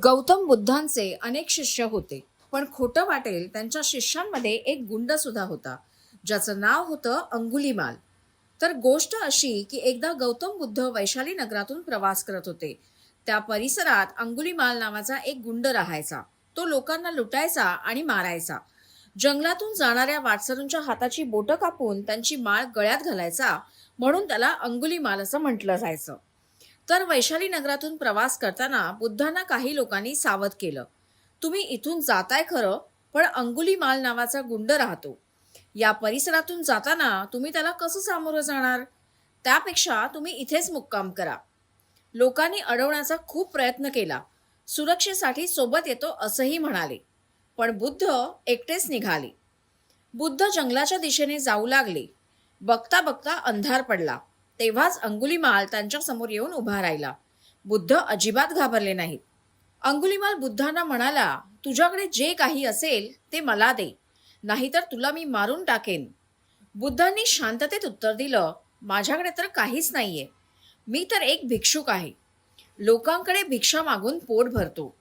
गौतम बुद्धांचे अनेक शिष्य होते, पण खोटं वाटेल त्यांच्या शिष्यांमध्ये एक गुंड सुद्धा होता, ज्याचं नाव होतं अंगुलीमाल. तर गोष्ट अशी की एकदा गौतम बुद्ध वैशाली नगरातून प्रवास करत होते. त्या परिसरात अंगुलीमाल नावाचा एक गुंड राहायचा. तो लोकांना लुटायचा आणि मारायचा. जंगलातून जाणाऱ्या वाटसरूंच्या हाताची बोटं कापून त्यांची माळ गळ्यात घालायचा, म्हणून त्याला अंगुलीमाल असं म्हटलं जायचं. तर वैशाली नगरातून प्रवास करताना बुद्धांना काही लोकांनी सावध केलं. तुम्ही इथून जाताय खरं, पण अंगुलीमाल नावाचा गुंड राहतो. या परिसरातून जाताना तुम्ही त्याला कसं सामोरं जाणार? त्यापेक्षा तुम्ही इथेच मुक्काम करा. लोकांनी अडवण्याचा खूप प्रयत्न केला. सुरक्षेसाठी सोबत येतो असंही म्हणाले. पण बुद्ध एकटेच निघाले. बुद्ध जंगलाच्या दिशेने जाऊ लागले. बघता बघता अंधार पडला. तेव्हाच अंगुलीमाल त्यांच्या समोर येऊन उभा राहिला. बुद्ध अजिबात घाबरले नाहीत. अंगुलीमाल बुद्धांना म्हणाला, तुझ्याकडे जे काही असेल ते मला दे, नाहीतर तुला मी मारून टाकेन. बुद्धांनी शांततेत उत्तर दिलं, माझ्याकडे तर काहीच नाहीये. मी तर एक भिक्षुक आहे. लोकांकडे भिक्षा मागून पोट भरतो.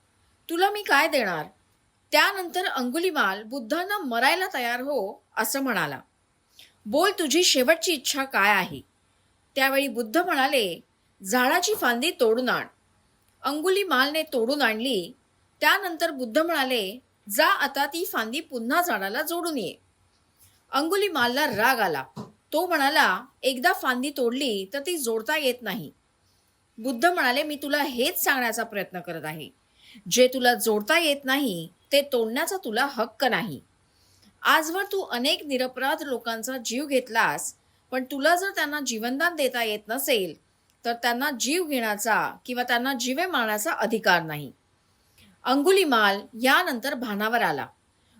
तुला मी काय देणार? त्यानंतर अंगुलीमाल बुद्धांना मरायला तयार हो असं म्हणाला. बोल, तुझी शेवटची इच्छा काय आहे? त्यावेळी बुद्ध म्हणाले, झाडाची फांदी तोडून आण. अंगुलीमालने तोडून आणली. त्यानंतर बुद्ध म्हणाले, जा आता ती फांदी पुन्हा झाडाला जोडून ये. अंगुलीमालला राग आला. तो म्हणाला, एकदा फांदी तोडली तर ती जोडता येत नाही. बुद्ध म्हणाले, मी तुला हेच सांगण्याचा प्रयत्न करत आहे. जे तुला जोडता येत नाही ते तोडण्याचा तुला हक्क नाही. आजवर तू अनेक निरपराध लोकांचा जीव घेतलास, पण तुला जर त्यांना जीवनदान देता येत नसेल, तर त्यांना जीव घेण्याचा किंवा त्यांना जीवे मारण्याचा अधिकार नाही. अंगुलीमाल यानंतर भानावर आला.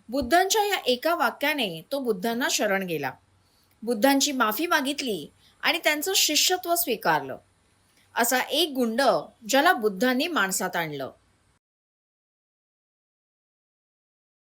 बुद्धांच्या या एका वाक्याने तो बुद्धांना शरण गेला. बुद्धांची माफी मागितली आणि त्यांचं शिष्यत्व स्वीकारलं. असा एक गुंड ज्याला बुद्धांनी माणसात आणलं.